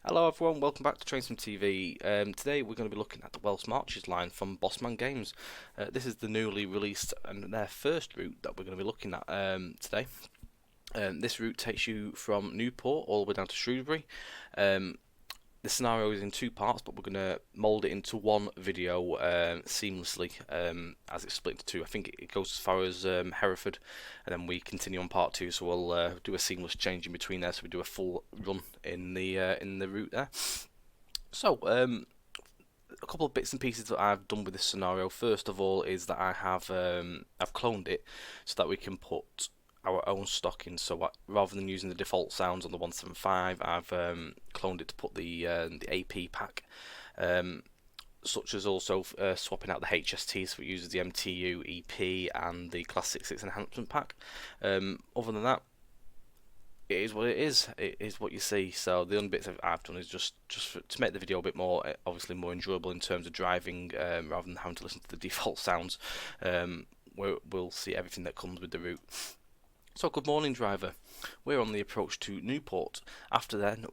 Hello everyone, welcome back to Trainsim TV. Today we're going to be looking at the Welsh Marches Line from Bossman Games. This is the newly released and their first route that we're going to be looking at today. This route takes you from Newport all the way down to Shrewsbury. The scenario is in two parts, but we're going to mould it into one video seamlessly as it's split into two. I think it goes as far as Hereford, and then we continue on part two. So we'll do a seamless change in between there. So we do a full run in the route there. So a couple of bits and pieces that I've done with this scenario. First of all, is that I've cloned it so that we can put our own stock in. So rather than using the default sounds on the 175, I've cloned it to put the AP pack, such as also swapping out the HST, so it uses the MTU, EP, and the Class 66 enhancement pack. Other than that, it is what it is. It is what you see. So the only bits I've done is just to make the video a bit more, obviously more enjoyable in terms of driving, rather than having to listen to the default sounds. We'll see everything that comes with the route. So good morning, driver. We're on the approach to Newport. After then,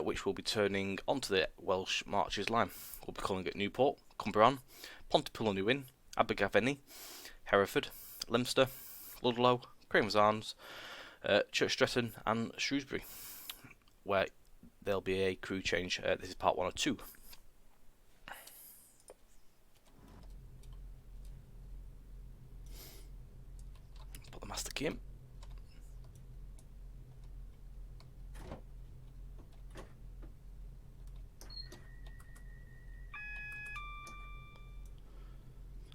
which we'll be turning onto the Welsh Marches Line. We'll be calling at Newport, Cumbraon, Pontypool, Newin, Abergavenny, Hereford, Leominster, Ludlow, Cramer's Arms, Church Stretton, and Shrewsbury, where there'll be a crew change. This is part 1 or 2. Put the master key in.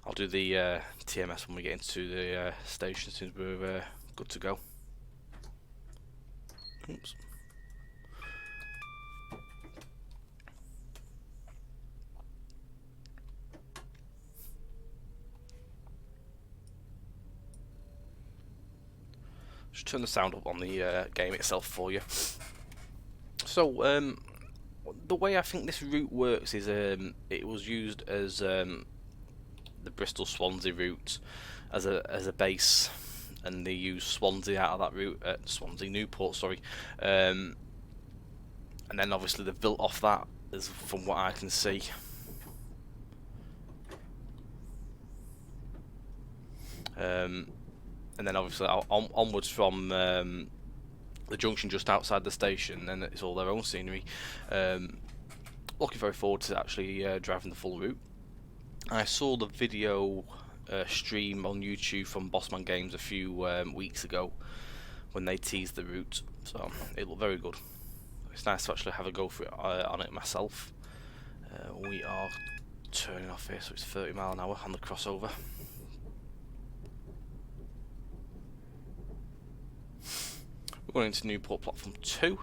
I'll do the TMS when we get into the station as soon as we're good to go. Oops. Just turn the sound up on the game itself for you. So the way I think this route works is it was used as the Bristol Swansea route as a base, and they use Swansea out of that route at Swansea Newport, sorry, and then obviously they've built off that, as from what I can see. And then obviously onwards from the junction just outside the station, then it's all their own scenery. Looking very forward to actually driving the full route. I saw the video stream on YouTube from Bossman Games a few weeks ago when they teased the route, so it looked very good. It's nice to actually have a go for it on it myself. We are turning off here, so it's 30 mile an hour on the crossover. We're going into Newport platform 2.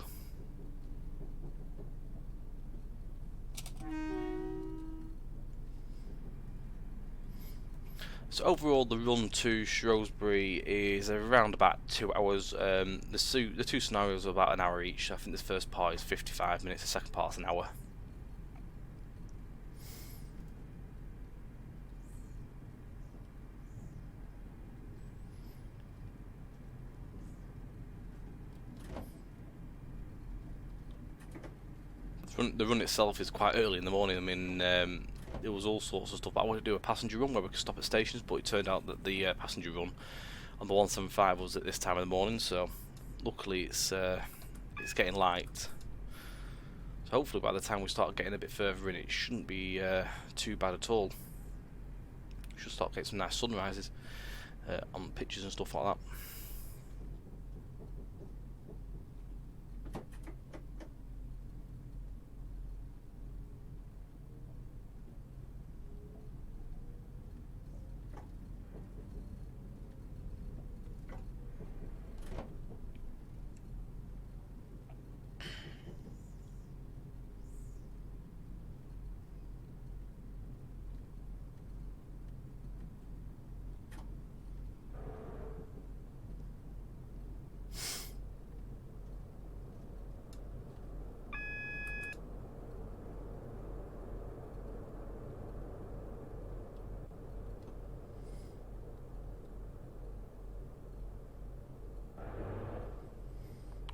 So overall, the run to Shrewsbury is around about 2 hours. The two scenarios are about an hour each. I think this first part is 55 minutes, the second part is an hour. The run itself is quite early in the morning. I mean, there was all sorts of stuff. I wanted to do a passenger run where we could stop at stations, but it turned out that the passenger run on the 175 was at this time of the morning. So luckily, it's getting light. So hopefully, by the time we start getting a bit further in, it shouldn't be too bad at all. We should start getting some nice sunrises on pictures and stuff like that.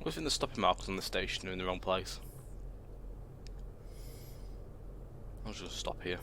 I think the stopping markers on the station are in the wrong place. I'll just stop here.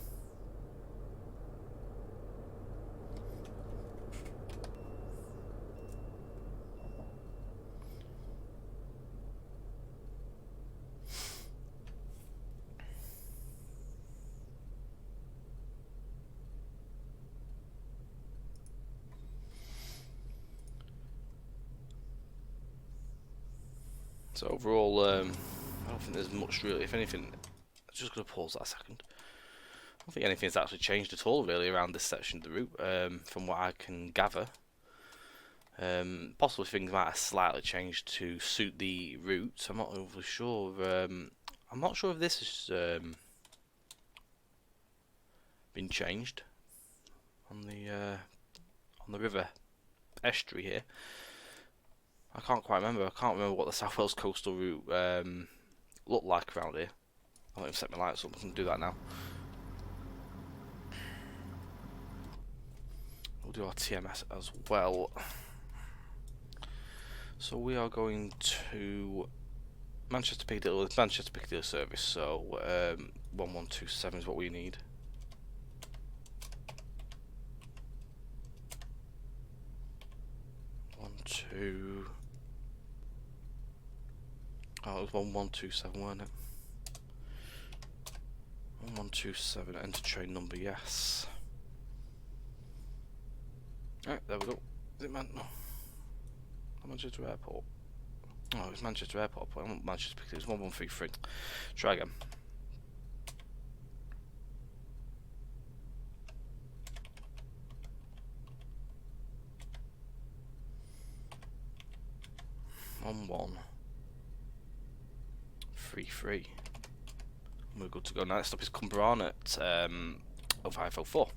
So overall, I don't think there's much really. If anything, I'm just going to pause that a second. I don't think anything's actually changed at all really around this section of the route, from what I can gather. Possibly things might have slightly changed to suit the route. I'm not overly sure. I'm not sure if this has been changed on the river estuary here. I can't quite remember. I can't remember what the South Wales coastal route looked like around here. I want to set my lights up. I can do that now. We'll do our TMS as well. So we are going to Manchester Piccadilly service. So 1127 is what we need. Oh, it was 1127, wasn't it? 1127, enter train number, yes. Alright, there we go. Is it Manchester Airport? Oh, it's Manchester Airport, but I want Manchester Piccadilly. It's 1133. Try again. One 3-3. We're good to go. Now next stop is Cumbrawn at 0504.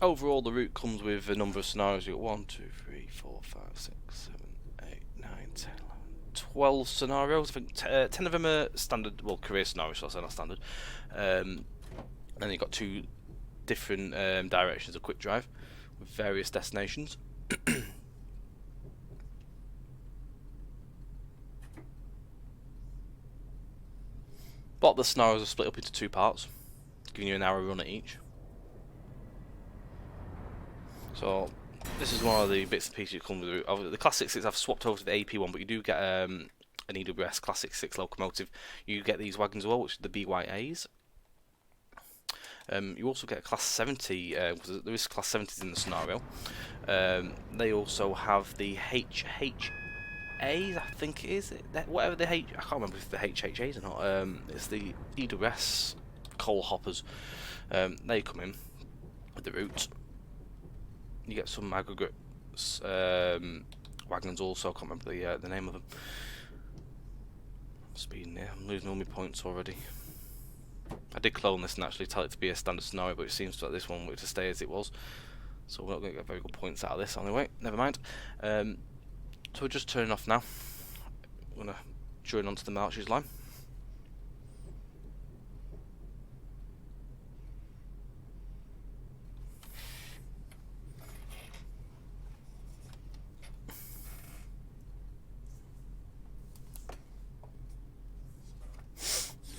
Overall, the route comes with a number of scenarios. You've got 1, 2, 3, 4, 5, 6, 7, 8, 9, 10, 11, 12 scenarios. I think 10 of them are standard, well, career scenarios, so I'll say not standard. And then you've got 2 different directions of quick drive with various destinations. But the scenarios are split up into 2 parts, giving you an hour run at each. So this is one of the bits and pieces that come with the route. The Classic 6 I've swapped over to the AP one, but you do get an EWS Classic 6 locomotive. You get these wagons as well, which are the BYAs. You also get a Class 70, because there is Class 70s in the scenario. They also have the HHAs, I think it is. Whatever the I can't remember if the HHAs or not. It's the EWS coal hoppers. They come in with the route. You get some aggregate wagons also. I can't remember the name of them. Speeding here. I'm losing all my points already. I did clone this and actually tell it to be a standard scenario, but it seems like this one to stay as it was. So we're not going to get very good points out of this anyway. Never mind. So we're just turning off now. We're going to join onto the Marches line.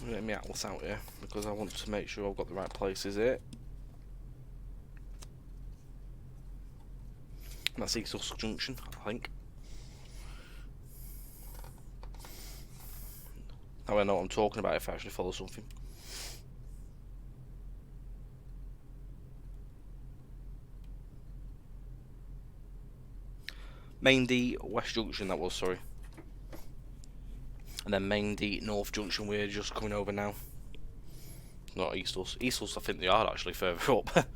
Let me atlas out here because I want to make sure I've got the right places here. And that's East Usk Junction, I think. Now I know what I'm talking about if I actually follow something. Main D West Junction, that was, sorry. And then Main D North Junction, we're just coming over now. Not East Usk. East Usk, I think the yard actually further up.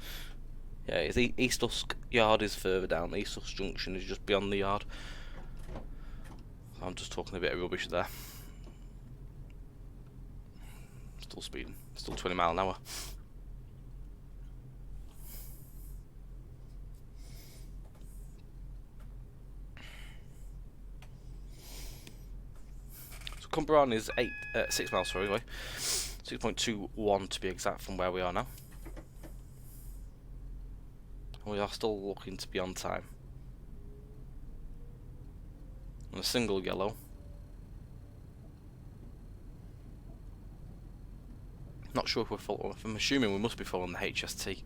Yeah, it's East Usk Yard is further down. East Usk Junction is just beyond the yard. I'm just talking a bit of rubbish there. Still speeding. Still 20 miles an hour. Cumberland is 6 miles, sorry, away. 6.21 to be exact from where we are now. We are still looking to be on time. On a single yellow. Not sure if we're following. I'm assuming we must be following the HST.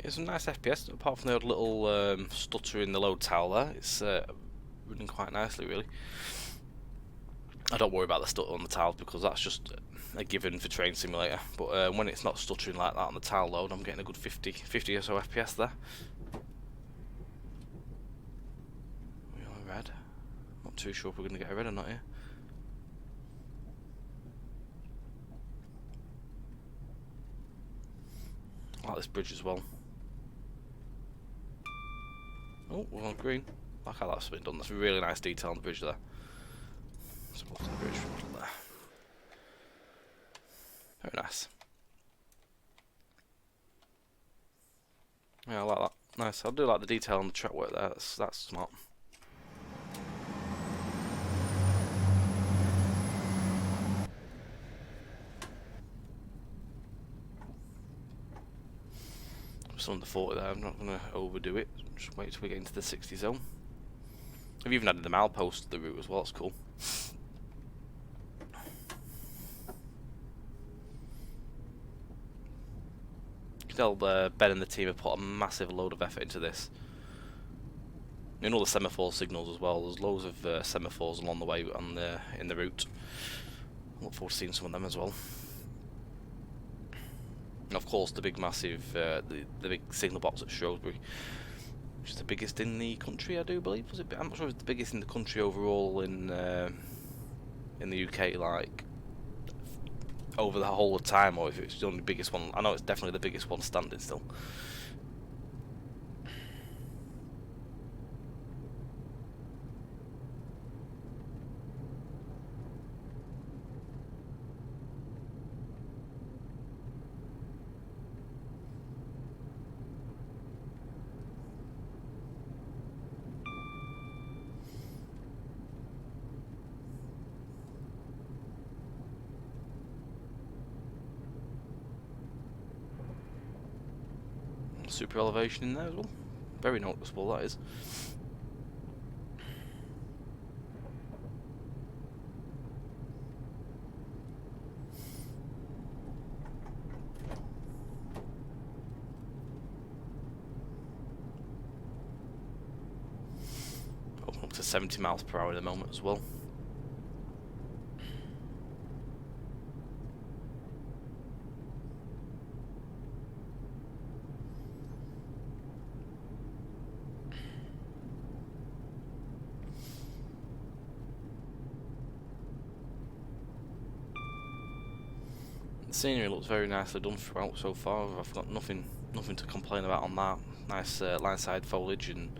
It's some nice FPS, apart from the odd little stutter in the load tower there. It's running quite nicely, really. I don't worry about the stutter on the tiles because that's just a given for Train Simulator. But when it's not stuttering like that on the tile load, I'm getting a good 50 or so FPS there. We're on red. Not too sure if we're going to get a red or not here. I like this bridge as well. Oh, we're on green. I like how that's been done. That's a really nice detail on the bridge there. Let's look at the bridge from there. Very nice. Yeah, I like that. Nice. I do like the detail on the track work there. That's smart. Some under 40 there. I'm not going to overdo it. Just wait till we get into the 60 zone. I've even added the milepost to the route as well. It's cool. You can tell Ben and the team have put a massive load of effort into this. In all the semaphore signals as well. There's loads of semaphores along the way in the route. I look forward to seeing some of them as well. And of course, the big massive, the big signal box at Shrewsbury, which is the biggest in the country, I do believe. Was it? I'm not sure if it's the biggest in the country overall in the UK, like over the whole of time, or if it's the only biggest one. I know it's definitely the biggest one standing still. Super elevation in there as well. Very noticeable, that is. Up to 70 miles per hour at the moment as well. The scenery looks very nicely done throughout so far. I've got nothing to complain about on that. Nice line side foliage and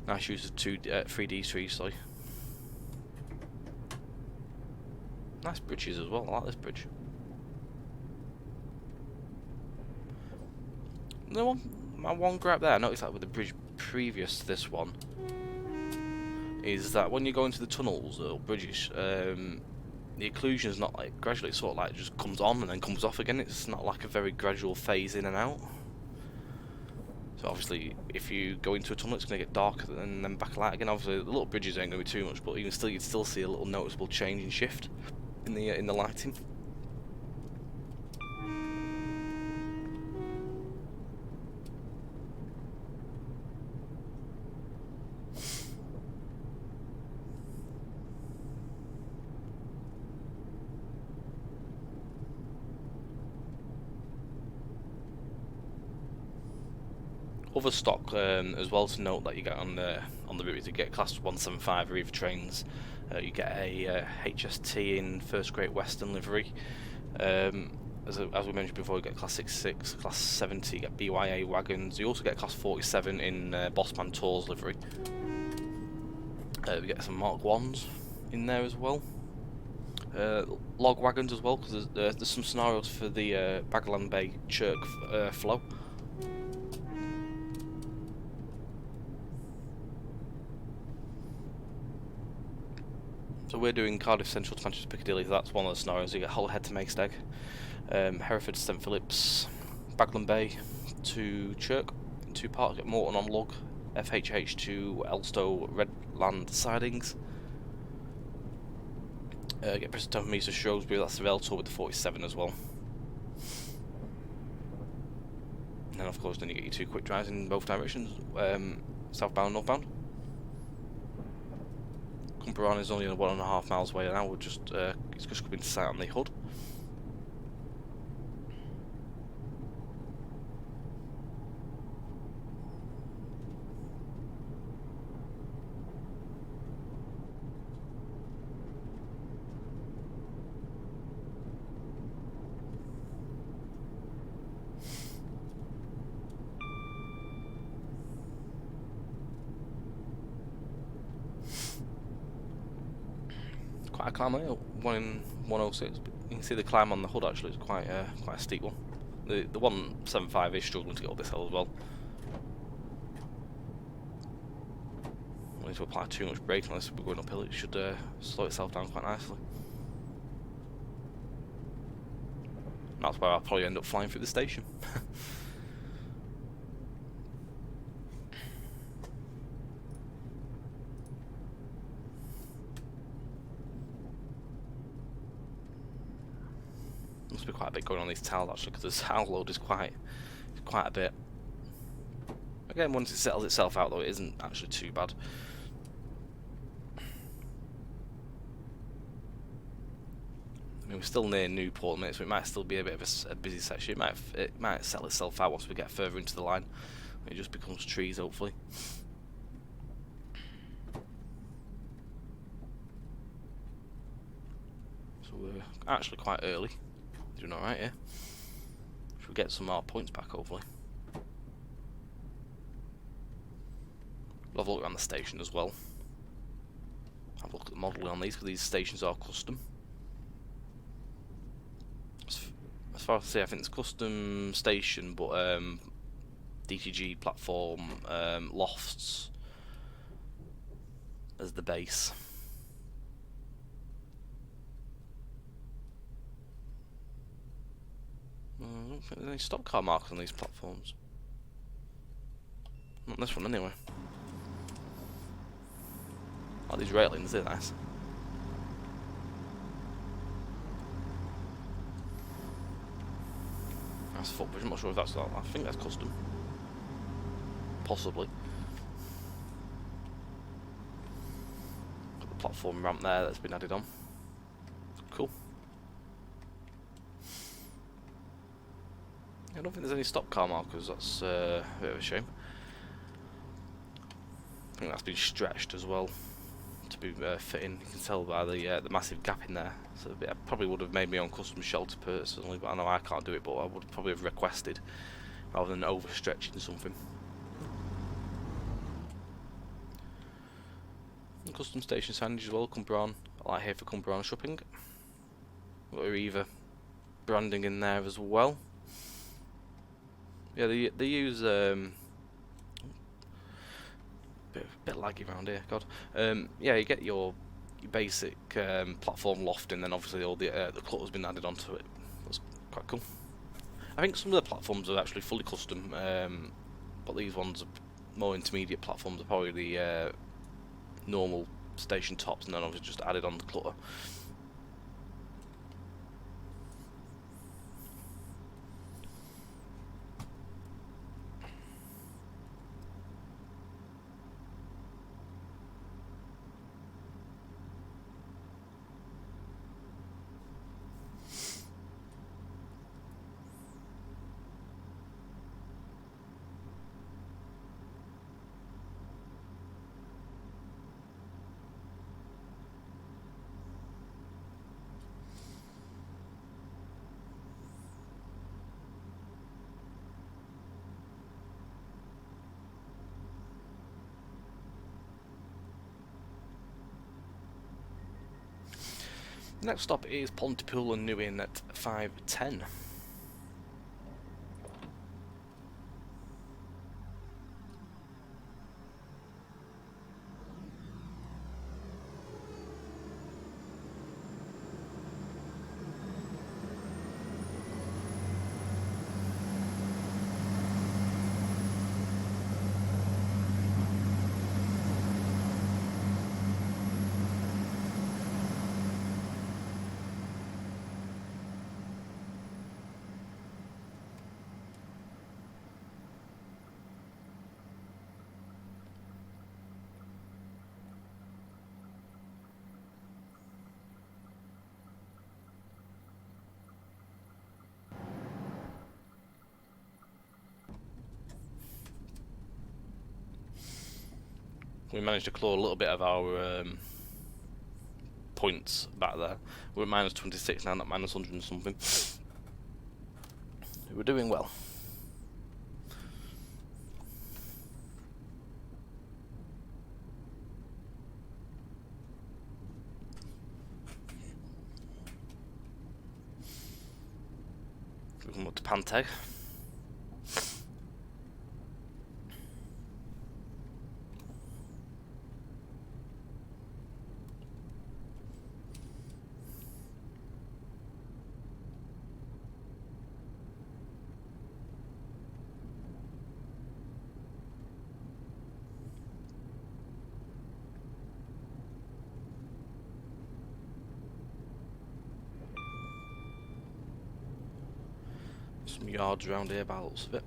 nice use of 3D trees. Sorry. Nice bridges as well. I like this bridge. My one gripe there, I noticed that with the bridge previous to this one, is that when you go into the tunnels or bridges, the occlusion is not like gradually, it sort of like just comes on and then comes off again. It's not like a very gradual phase in and out. So obviously, if you go into a tunnel, it's going to get darker and then back light again. Obviously, the little bridges ain't going to be too much, but even still, you'd still see a little noticeable change in shift in the lighting. Other stock as well to note that you get on the route is you get Class 175 Arriva trains. You get a HST in First Great Western livery. As we mentioned before, you get Class 66, Class 70, you get BYA wagons. You also get Class 47 in Bossman Tours livery. We get some Mark 1s in there as well. Log wagons as well, because there's some scenarios for the Bagland Bay Chirk flow. So we're doing Cardiff Central to Manchester Piccadilly, so that's one of the scenarios. You get Holyhead to Maesteg, Hereford to St Phillips, Bagland Bay to Chirk in 2 parts, get Morton on Lug, FHH to Elstow Redland sidings. Get Bristol from East to Shrewsbury, that's the rail tour with the 47 as well. And then of course then you get your 2 quick drives in both directions, southbound and northbound. Cumberland is only 1.5 miles away now, it's just coming to sight on the hood. Quite a climb, 106. But you can see the climb on the hood actually is quite a steep one. The 175 is struggling to get up this hill as well. We need to apply too much brake unless we're going uphill. It should slow itself down quite nicely. And that's where I'll probably end up flying through the station. Must be quite a bit going on these tiles actually, because the tile load is quite a bit. Again, once it settles itself out though, it isn't actually too bad. I mean, we're still near Newport a minute, so it might still be a bit of a busy section. It might settle itself out once we get further into the line. It just becomes trees, hopefully. So we're actually quite early. Doing alright here. Should get some more points back, hopefully. We'll have a look around the station as well. Have a look at the modelling on these, because these stations are custom. As far as I say, I think it's custom station, but DTG platform, lofts as the base. I don't think there's any stop car markers on these platforms. Not this one anyway. Like these railings, they're nice. That's footbridge, I'm not sure if that's that. I think that's custom. Possibly. Got the platform ramp there that's been added on. Cool. I don't think there's any stop car markers, that's a bit of a shame. I think that's been stretched as well to be fitting. You can tell by the massive gap in there. So I probably would have made my own custom shelter personally, but I know I can't do it, but I would probably have requested rather than overstretching something. And custom station signage as well, Cumberland. I like here for Cumberland shopping. Got Arriva branding in there as well. Yeah, they use bit laggy around here. God, yeah, you get your basic platform loft, and then obviously all the clutter's been added onto it. That's quite cool. I think some of the platforms are actually fully custom, but these ones are more intermediate platforms. Are probably the normal station tops, and then obviously just added on the clutter. Next stop is Pontypool and New Inn at 5:10. We managed to claw a little bit of our points back there. We're at minus 26 now, not minus 100 and something. We're doing well. We come up to Panteg. Some yards around here by the looks of it.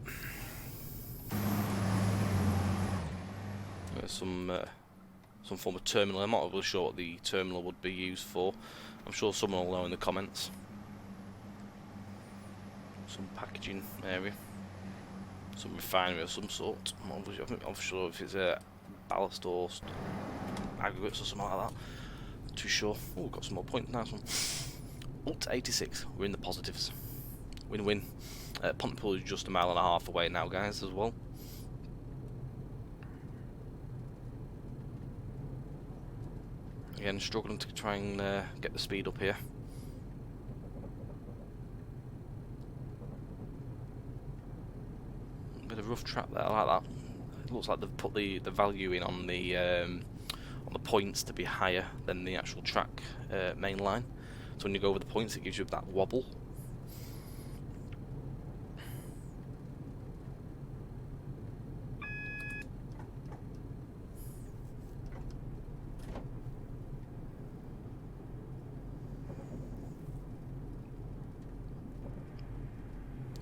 There's some form of terminal. I'm not really sure what the terminal would be used for. I'm sure someone will know in the comments. Some packaging area. Some refinery of some sort. I'm not sure if it's a ballast or aggregates or something like that. Not too sure. Oh, we've got some more points. Nice one. Ult 86. We're in the positives. Win-win. Pontypool is just a mile and a half away now, guys, as well. Again, struggling to try and get the speed up here. A bit of rough track there, I like that. It looks like they've put the value in on the points to be higher than the actual track main line. So when you go over the points, it gives you that wobble.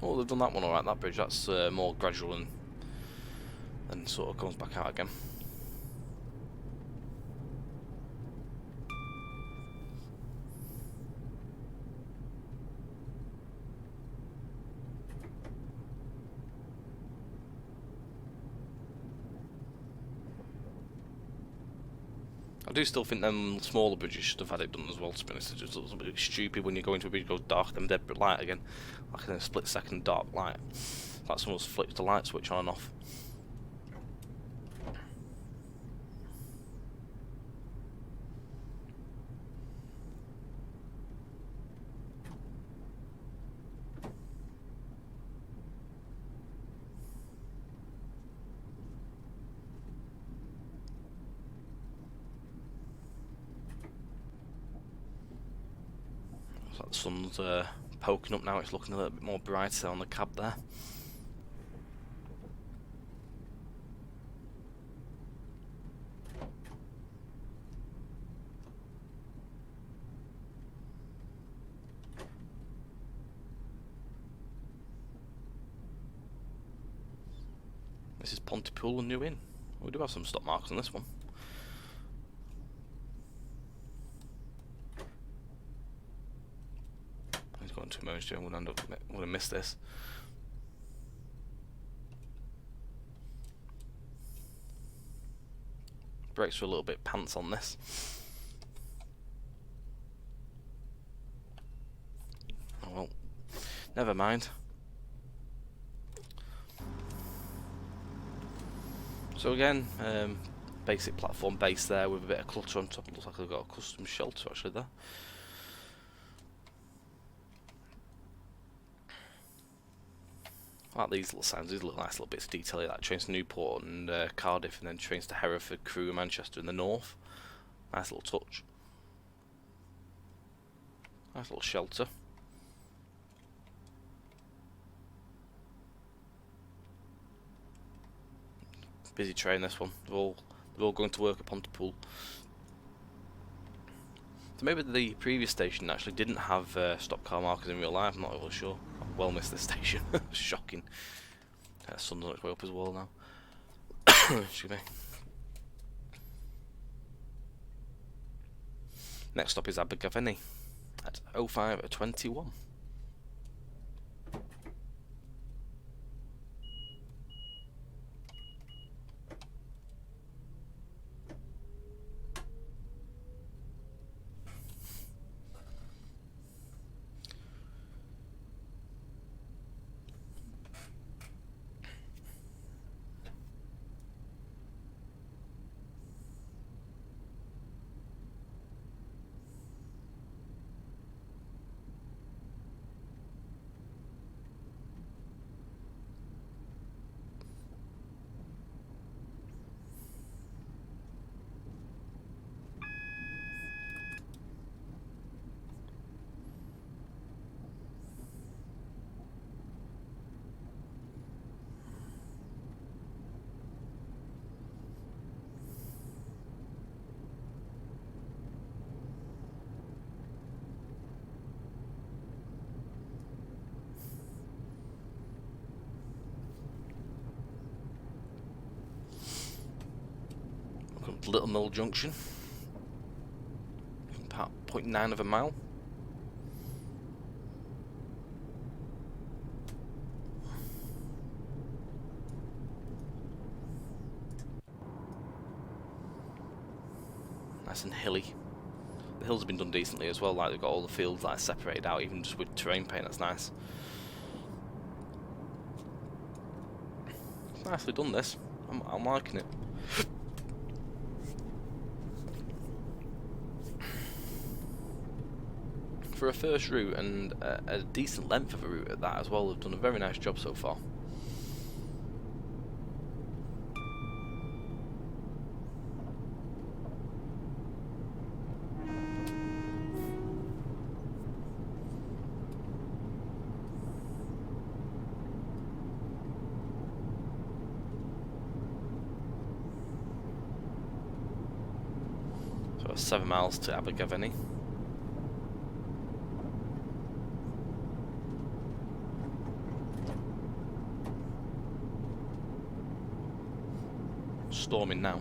Oh, they've done that one alright, that bridge. That's more gradual and sort of comes back out again. I do still think them smaller bridges should have had it done as well, to be honest. It just looks a bit stupid when you go into a bridge, it goes dark, then dead light again. Like in a split second dark light. Like someone's flipped the light switch on and off. Looks like the sun's poking up now, it's looking a little bit more brighter on the cab there. This is Pontypool and New Inn. We do have some stop marks on this one. He's got 2 moments, I'm going to miss this. Brakes are a little bit pants on this. Oh well, never mind. So again, basic platform base there with a bit of clutter on top. It looks like they've got a custom shelter actually there. I like these little signs, these little nice little bits of detail here, like trains to Newport and Cardiff, and then trains to Hereford, Crewe and Manchester in the north. Nice little touch. Nice little shelter. Busy train, this one. They're all going to work at Pontypool. So maybe the previous station actually didn't have stop car markers in real life. I'm not really sure. I well missed this station. Shocking. Sun's on its way up as well now. Excuse me. Next stop is Abergavenny at 05:21. Little Mill Junction, about 0.9 of a mile. Nice and hilly. The hills have been done decently as well, like they've got all the fields like separated out, even just with terrain paint. That's nice. It's nicely done, this. I'm liking it. For a first route, and a decent length of a route at that as well, they've done a very nice job so far. So 7 miles to Abergavenny. Storming now.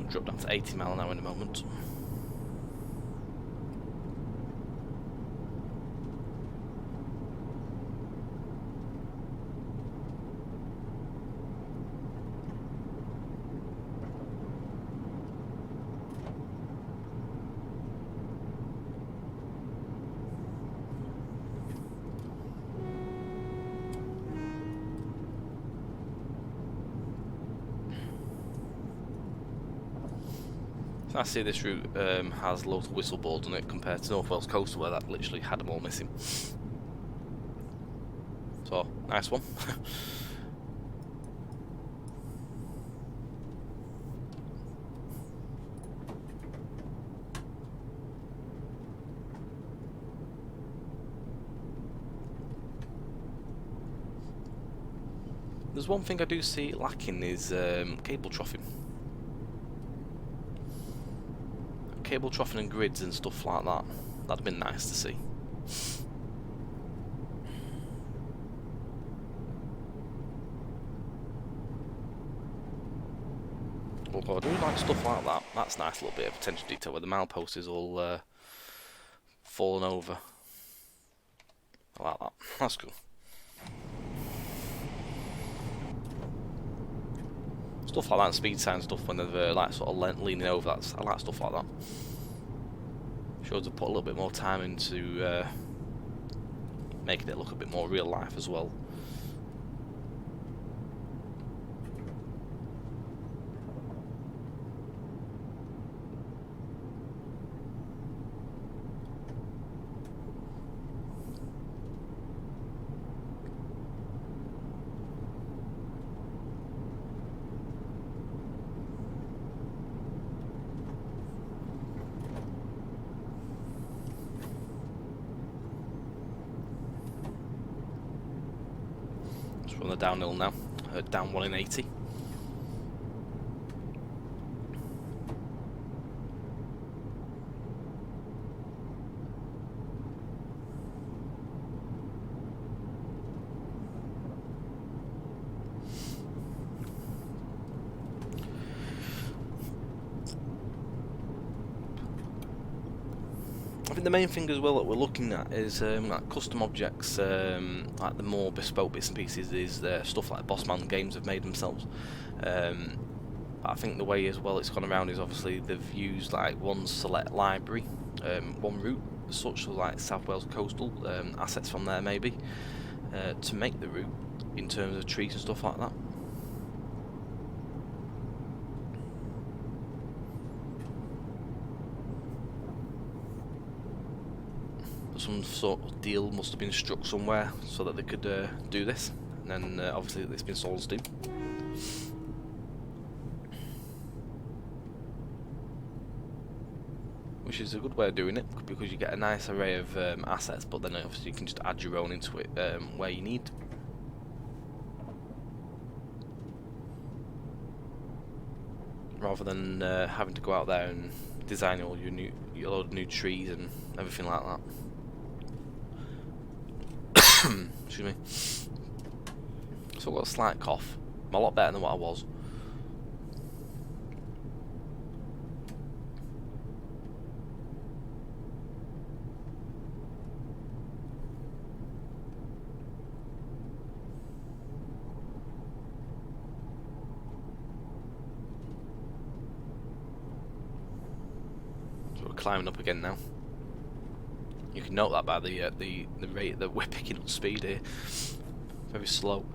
Drop down to 80 mile an hour in a moment. I see this route has loads of whistle boards on it compared to North Wales Coastal, where that literally had them all missing. So, nice one. There's one thing I do see lacking is cable troughing. Cable troughing and grids and stuff like that. That'd have been nice to see. Although I do like stuff like that. That's a nice little bit of attention detail where the milepost is all fallen over. I like that. That's cool. Stuff like that, speed sign stuff when they're like sort of leaning over. I like stuff like that. Shows they put a little bit more time into making it look a bit more real life as well. We're on the downhill now, down 1 in 80. I think the main thing as well that we're looking at is like custom objects, like the more bespoke bits and pieces is stuff like Bossman Games have made themselves. I think the way as well it's gone around is obviously they've used like one select library, one route, such as like South Wales coastal assets from there maybe, to make the route in terms of trees and stuff like that. Some sort of deal must have been struck somewhere so that they could do this, and then obviously it's been sold on Steam. Which is a good way of doing it, because you get a nice array of assets, but then obviously you can just add your own into it where you need. Rather than having to go out there and design all your load of new trees and everything like that. Excuse me. So I've got a slight cough. I'm a lot better than what I was. So we're climbing up again now. You can note that by the rate that we're picking up speed here. Very slow.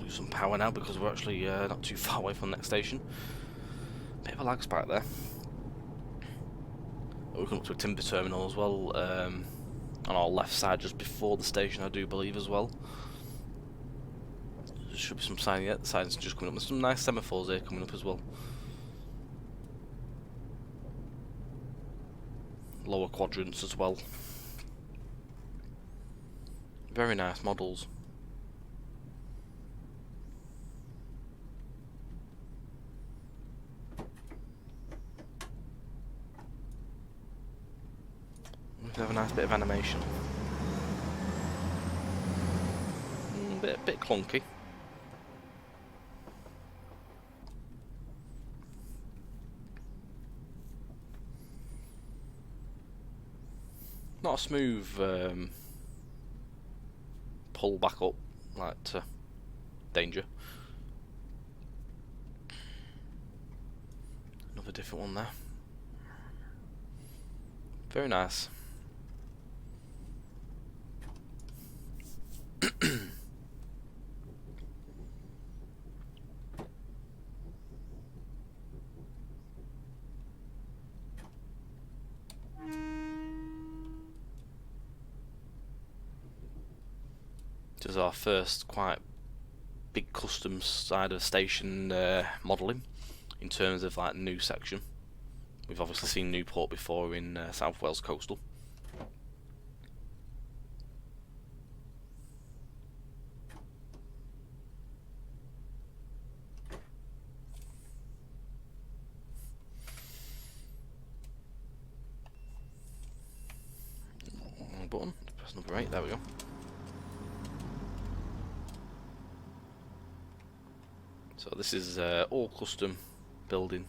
Some power now because we're actually not too far away from the next station. Bit of a lag spike there. We're coming up to a timber terminal as well, on our left side just before the station, I do believe as well. There should be some sign yet. The sign's just coming up. There's some nice semaphores here coming up as well. Lower quadrants as well. Very nice models. We have a nice bit of animation. Bit clunky. Not a smooth pull back up like to Danger. Another different one there. Very nice. This is our first quite big custom side of station modelling in terms of like new section. We've obviously seen Newport before in South Wales Coastal. Wrong button, press number 8, there we go. So this is all custom building.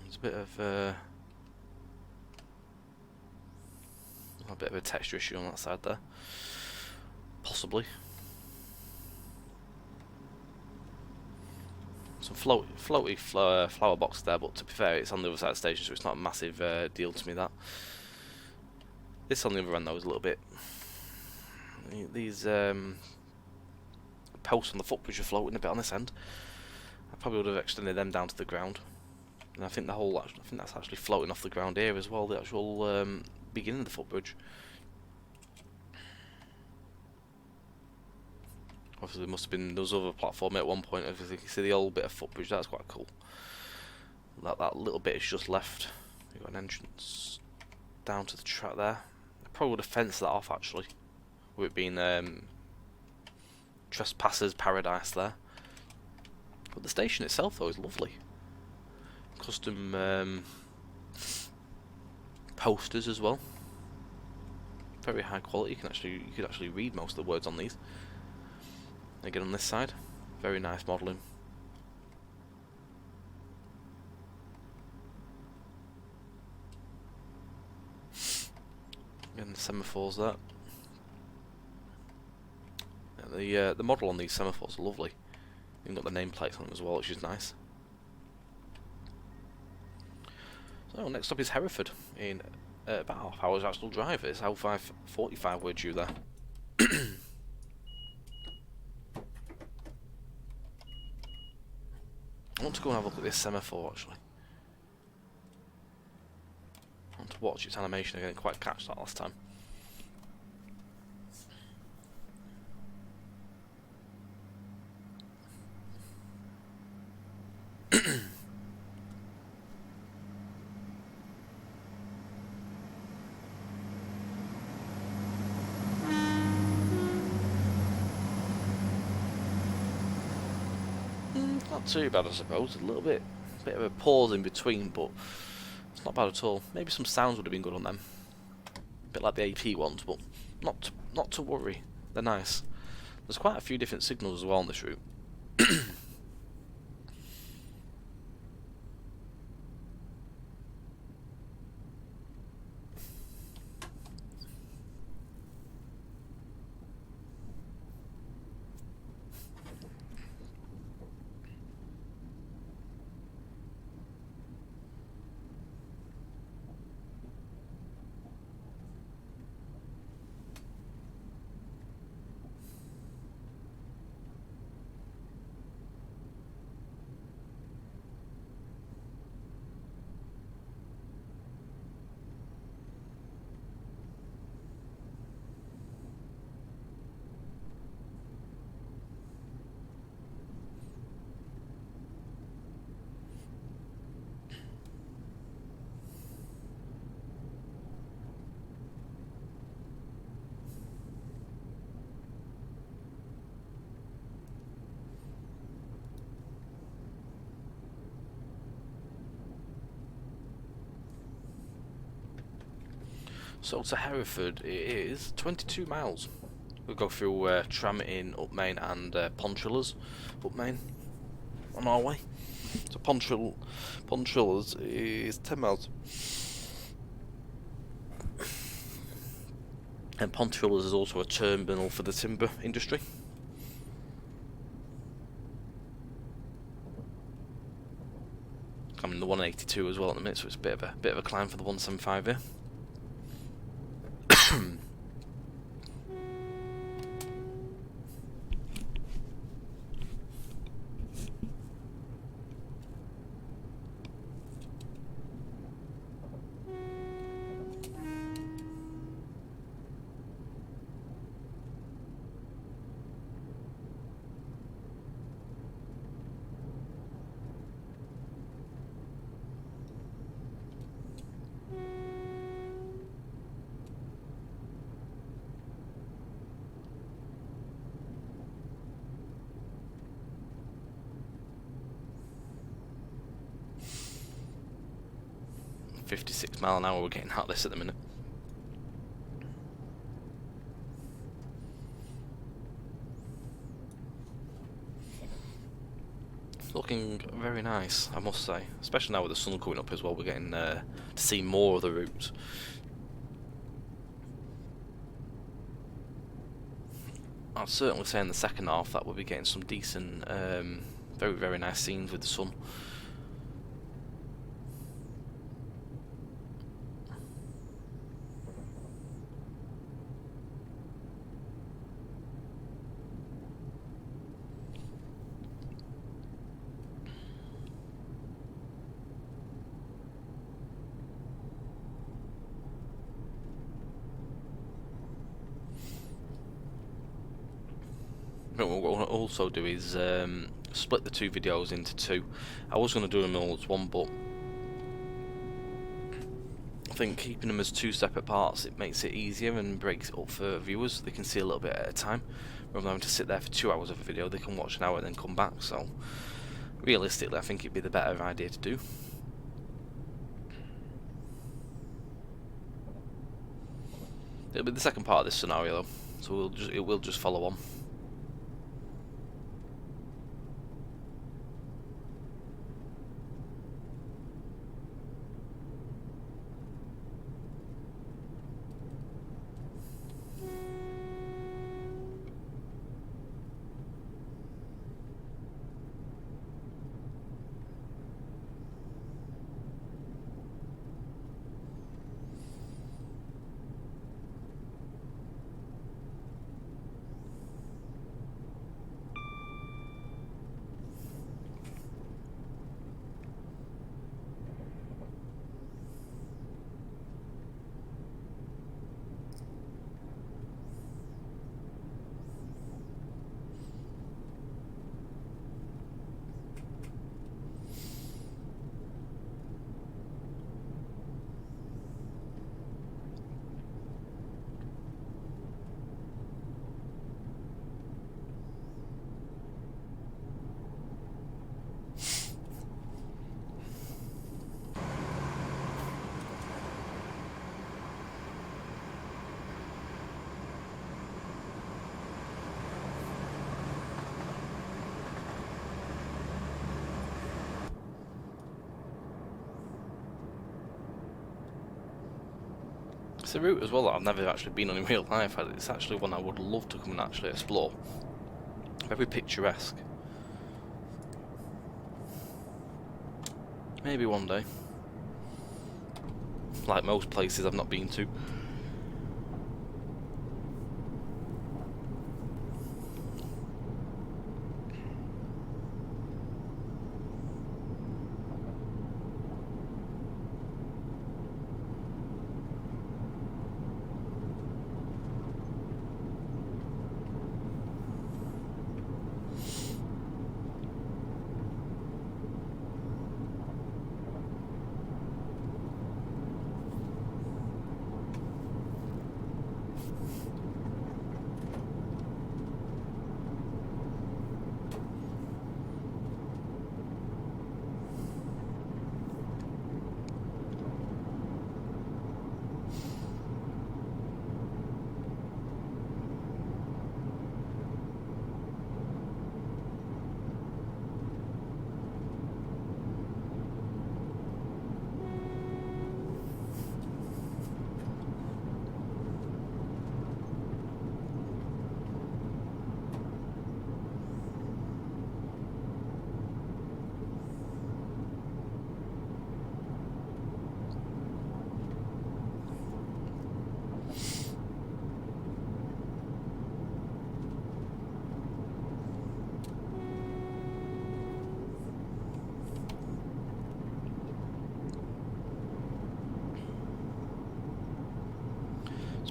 There's a bit of a texture issue on that side there, possibly. Some floaty flower box there, but to be fair, it's on the other side of the station, so it's not a massive deal to me. That this on the other end though is a little bit. These posts on the footbridge are floating a bit on this end. I probably would have extended them down to the ground, and I think that's actually floating off the ground here as well. The actual beginning of the footbridge. Obviously, there must have been those other platform at one point. If you can see the old bit of footbridge, that's quite cool. That little bit is just left. You've got an entrance down to the track there. I probably would have fenced that off actually, with it being trespassers' paradise there. But the station itself though is lovely. Custom posters as well. Very high quality. You could actually read most of the words on these. Again on this side, very nice modelling. Again, the semaphores there. Yeah, the model on these semaphores are lovely. You've got the nameplates on them as well, which is nice. So next up is Hereford in about half hour's actual drive. It's how 5:45 we're due there. I want to go and have a look at this semaphore actually. I want to watch its animation. I didn't quite catch that last time. Not too bad, I suppose. A little bit of a pause in between, but it's not bad at all. Maybe some sounds would have been good on them, a bit like the AP ones, but not to worry. They're nice. There's quite a few different signals as well on this route. So to Hereford it is 22 miles. We'll go through Tram in up Main and Pontrillers up Main on our way. So Pontrillers is 10 miles. And Pontrillers is also a terminal for the timber industry. I'm in the 182 as well at the minute, so it's a bit of a climb for the 175 here. 56 mile an hour we're getting out of this at the minute. Looking very nice, I must say, especially now with the sun coming up as well. We're getting to see more of the routes. I'd certainly say in the second half that we'll be getting some decent, very, very nice scenes with the sun. What we'll also do is split the two videos into two. I was going to do them all as one, but I think keeping them as two separate parts, it makes it easier and breaks it up for viewers. They can see a little bit at a time, rather than having to sit there for 2 hours of a video. They can watch an hour and then come back. So realistically, I think it'd be the better idea to do. It'll be the second part of this scenario though, so it will just follow on. It's a route as well that I've never actually been on in real life. It's actually one I would love to come and actually explore. Very picturesque. Maybe one day. Like most places I've not been to.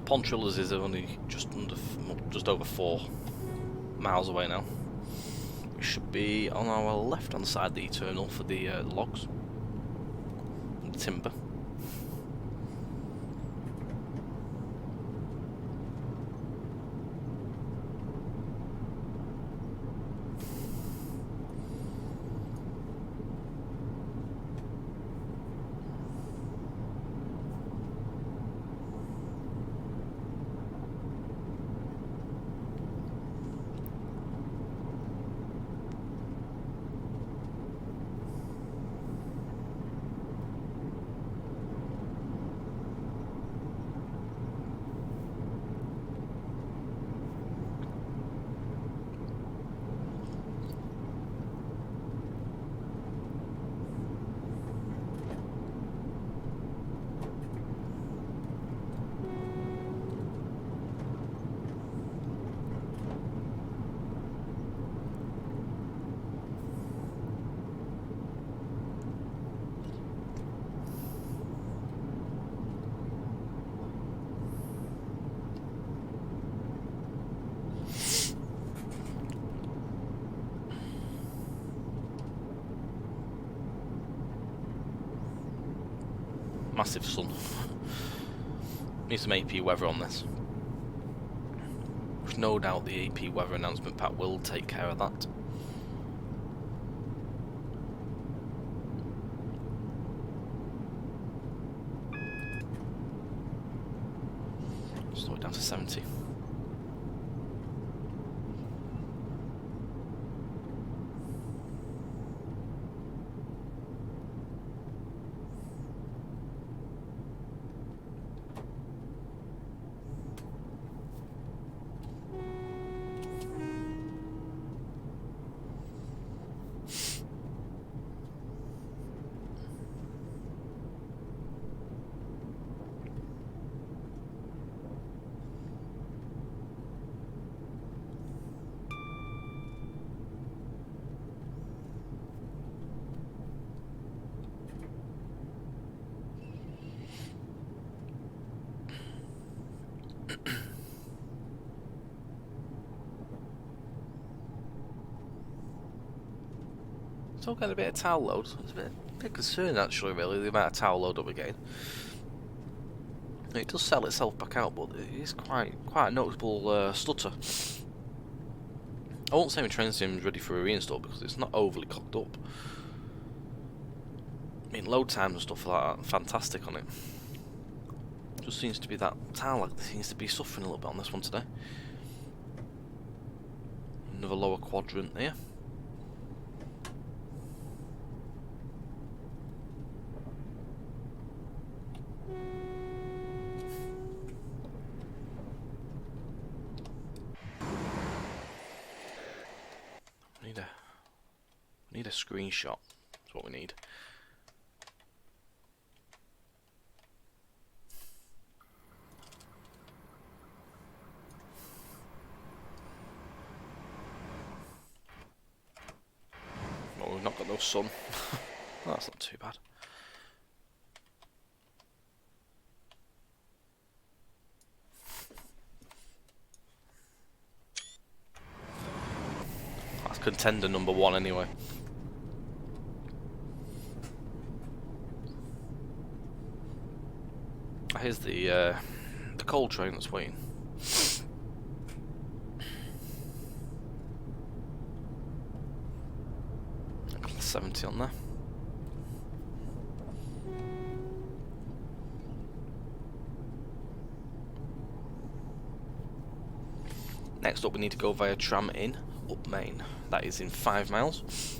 Pontypool is only just over 4 miles away now. We should be on our left hand side of the Eternal for the logs and the timber. massive sun. Need some AP weather on this. There's no doubt the AP weather announcement pack will take care of that. Slow it down to 70. Still getting a bit of towel load. It's a bit concerning actually, really, the amount of towel load up again. It does sell itself back out, but it is quite a noticeable stutter. I won't say my train sim's ready for a reinstall because it's not overly cocked up. I mean, load time and stuff like that, fantastic on it. Just seems to be that towel lag seems to be suffering a little bit on this one today. Another lower quadrant here. Need a screenshot. That's what we need. Well, we've not got no sun. Well, that's not too bad. That's contender number 1 anyway. Here's the coal train that's waiting. 70 on there. Next up we need to go via tram in up Main. That is in 5 miles.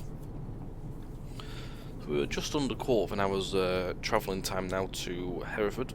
We were just under 1/4 of an hour's travelling time now to Hereford.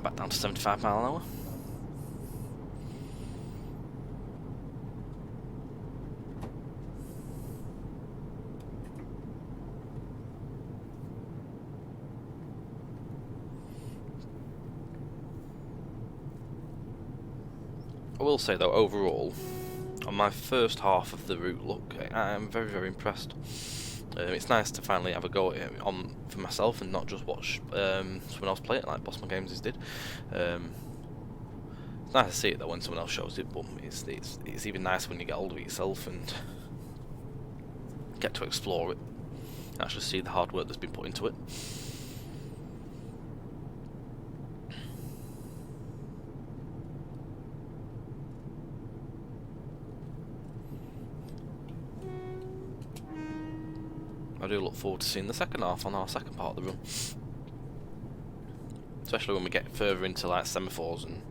Back down to 75 mile an hour. I will say though, overall, on my first half of the route look, I am very, very impressed. It's nice to finally have a go at it on for myself and not just watch someone else play it like Bossman Games did. It's nice to see it though when someone else shows it, but it's even nicer when you get hold of it yourself and get to explore it and actually see the hard work that's been put into it. I do look forward to seeing the second half on our second part of the run, especially when we get further into like semaphores and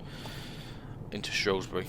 into Shrewsbury.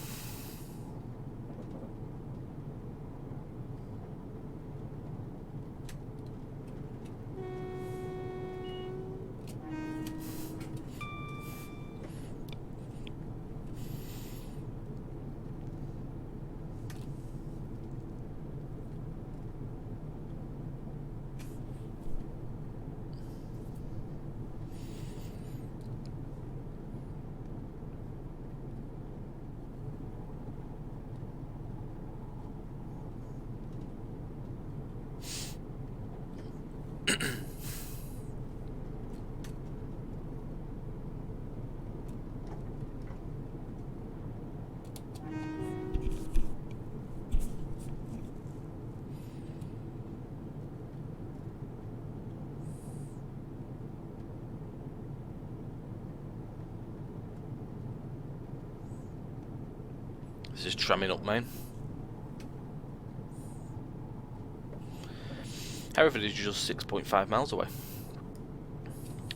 This is tramming up main. Hereford is just 6.5 miles away.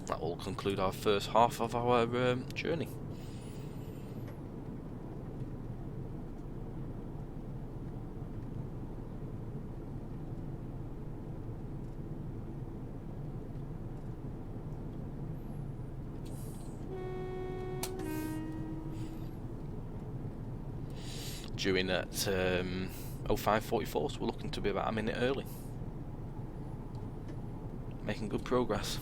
That will conclude our first half of our journey. Due in at 05:44, so we're looking to be about a minute early. Making good progress.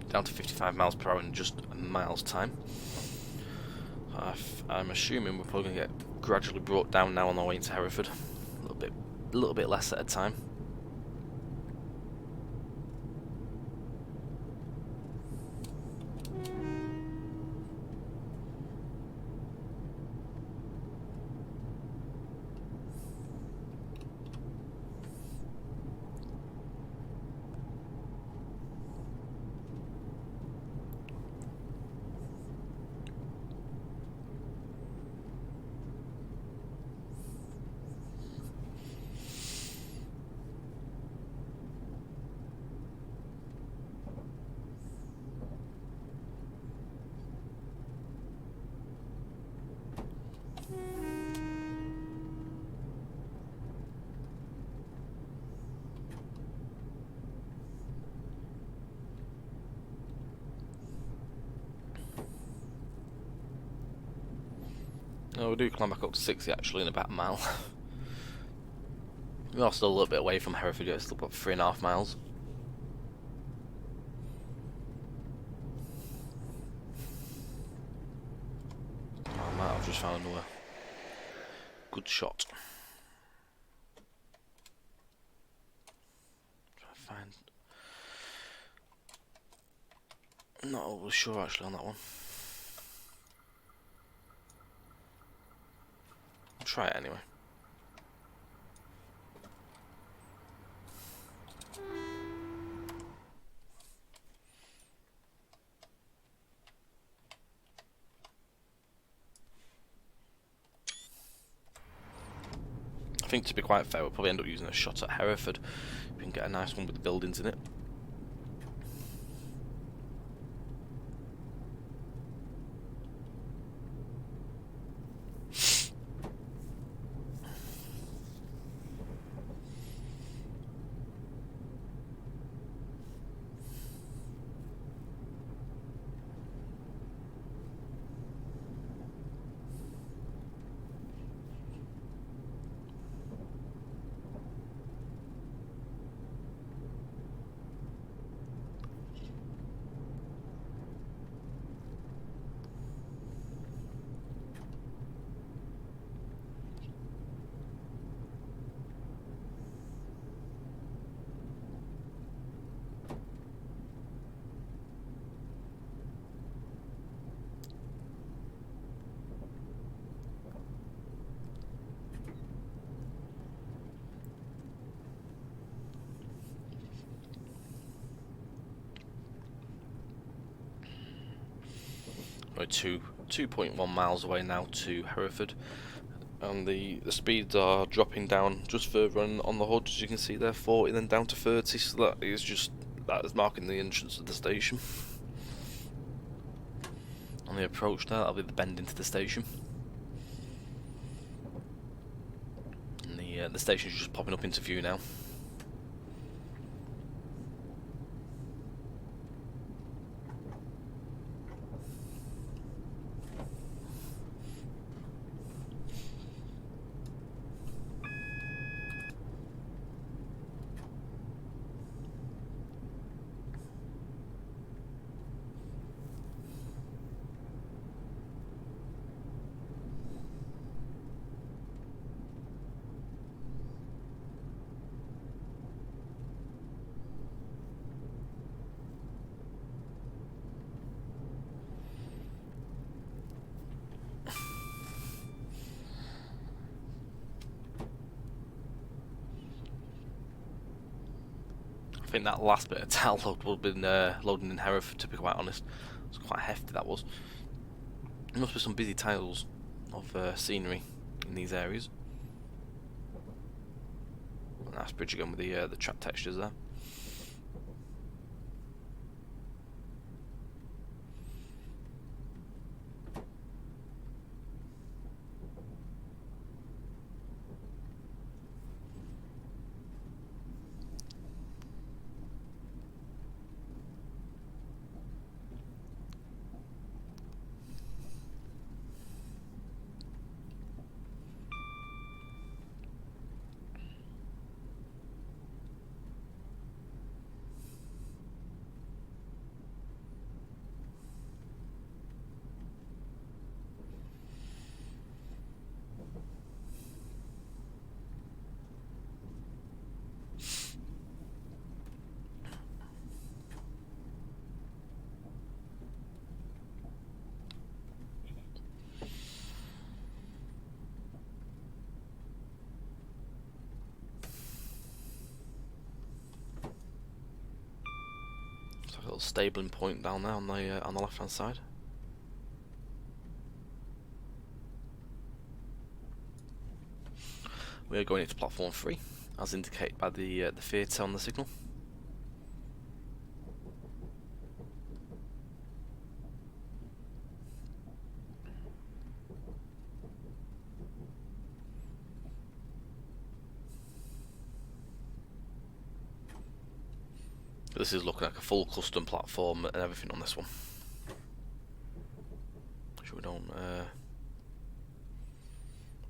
Down to 55 miles per hour in just a mile's time. I'm assuming we're probably going to get gradually brought down now on our way into Hereford. A little bit less at a time. Oh, we do climb back up to 60 actually in about a mile. We are still a little bit away from Hereford, it's still about 3.5 miles. I might have just found another good shot. Try to find Not always sure actually on that one. I'll try it anyway. I think, to be quite fair, we'll probably end up using a shot at Hereford. We can get a nice one with the buildings in it. We're 2.1 miles away now to Hereford, and the speeds are dropping down just further on the HUD, as you can see there, 40, then down to 30. So that is marking the entrance of the station. On the approach there, that'll be the bend into the station, and the station's just popping up into view now. I think that last bit of tile load would have been loading in Hereford, to be quite honest. It was quite hefty, that was. There must be some busy tiles of scenery in these areas. Nice bridge again with the trap textures there. A little stabling point down there on the left hand side. We are going into platform 3, as indicated by the theatre on the signal. This is looking like a full custom platform and everything on this one. So we don't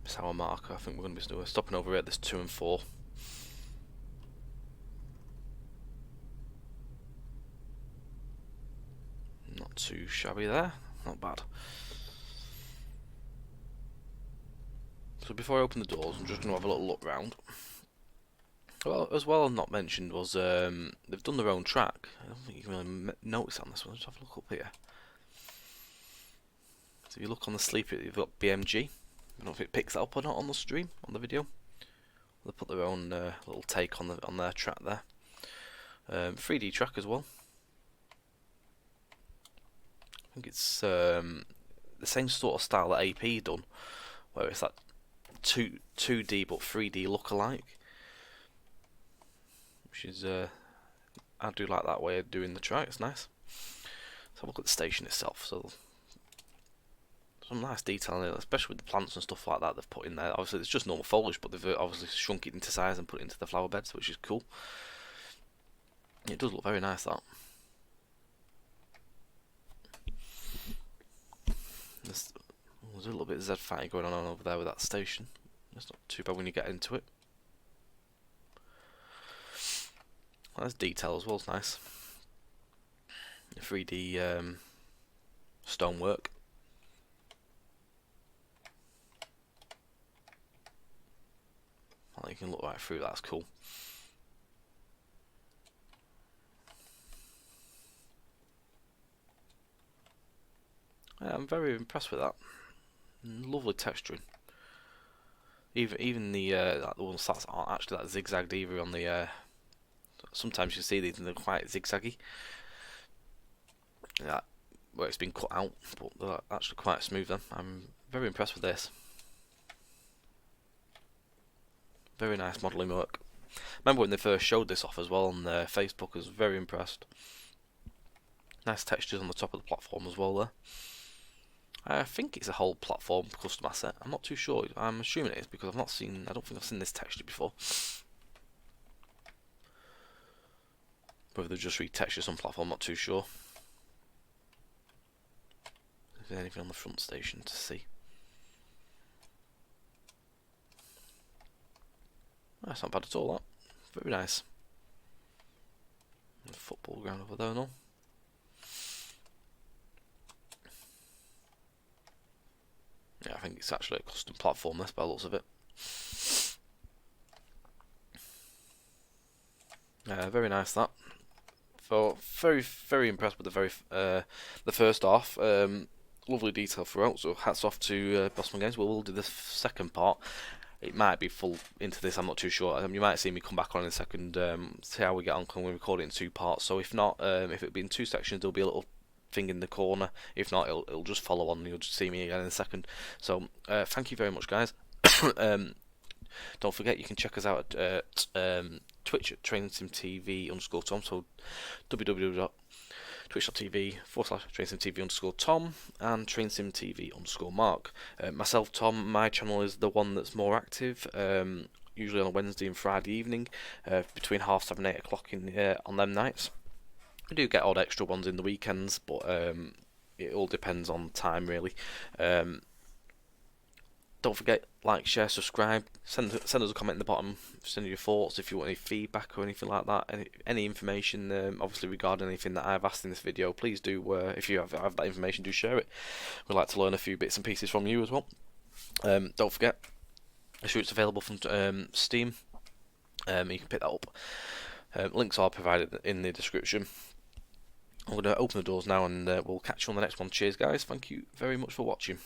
miss our marker. I think we're going to be stopping over here at this 2 and 4. Not too shabby there, not bad. So before I open the doors, I'm just going to have a little look round. Well, as well not mentioned was they've done their own track. I don't think you can really notice on this one. Let's have a look up here. So if you look on the sleeper, you've got BMG. I don't know if it picks that up or not on the stream, on the video. They put their own little take on their track there. 3D track as well. I think it's the same sort of style that AP done, where it's like 2D but 3D look-alike. Which is, I do like that way of doing the track, it's nice. Let's have a look at the station itself. So some nice detail in it, especially with the plants and stuff like that they've put in there. Obviously it's just normal foliage, but they've obviously shrunk it into size and put it into the flower beds, which is cool. It does look very nice, that. There's a little bit of Z-fighting going on over there with that station. It's not too bad when you get into it. Well, there's detail as well, it's nice. The 3D stonework. Well, you can look right through, that's cool. Yeah, I'm very impressed with that. Lovely texturing. Even the like the ones that aren't actually that zigzagged either on the. Sometimes you see these and they're quite zigzaggy. Yeah, where it's been cut out, but they're actually quite smooth. Then I'm very impressed with this. Very nice modelling work. Remember when they first showed this off as well on their Facebook? I was very impressed. Nice textures on the top of the platform as well there. I think it's a whole platform custom asset. I'm not too sure. I'm assuming it is because I don't think I've seen this texture before. Whether they've just retextured some platform, I'm not too sure. Is there anything on the front station to see? That's not bad at all, that. Very nice. The football ground over there and all. Yeah, I think it's actually a custom platform, this, by the looks of it. Very nice, that. So, very impressed with the first half. Lovely detail throughout, so hats off to Bossman Games. We'll do this second part. It might be full into this, I'm not too sure. You might see me come back on in a second, see how we get on when we record it in 2 parts. So if not, if it'll be in 2 sections, there'll be a little thing in the corner. If not, it'll just follow on and you'll just see me again in a second. So thank you very much, guys. Don't forget you can check us out at Twitch at TrainSimTV_Tom. So www.twitch.tv/TrainSimTV_Tom and TrainSimTV_Mark. Myself, Tom, my channel is the one that's more active. Usually on a Wednesday and Friday evening, between 7:30 and 8 o'clock on them nights. We do get odd extra ones in the weekends, but it all depends on time, really. Don't forget, like, share, subscribe, send us a comment in the bottom, send your thoughts if you want any feedback or anything like that, any information, obviously regarding anything that I've asked in this video, please do, if you have that information, do share it. We'd like to learn a few bits and pieces from you as well. Don't forget, the shoot's available from Steam, you can pick that up. Links are provided in the description. I'm going to open the doors now and we'll catch you on the next one. Cheers, guys, thank you very much for watching.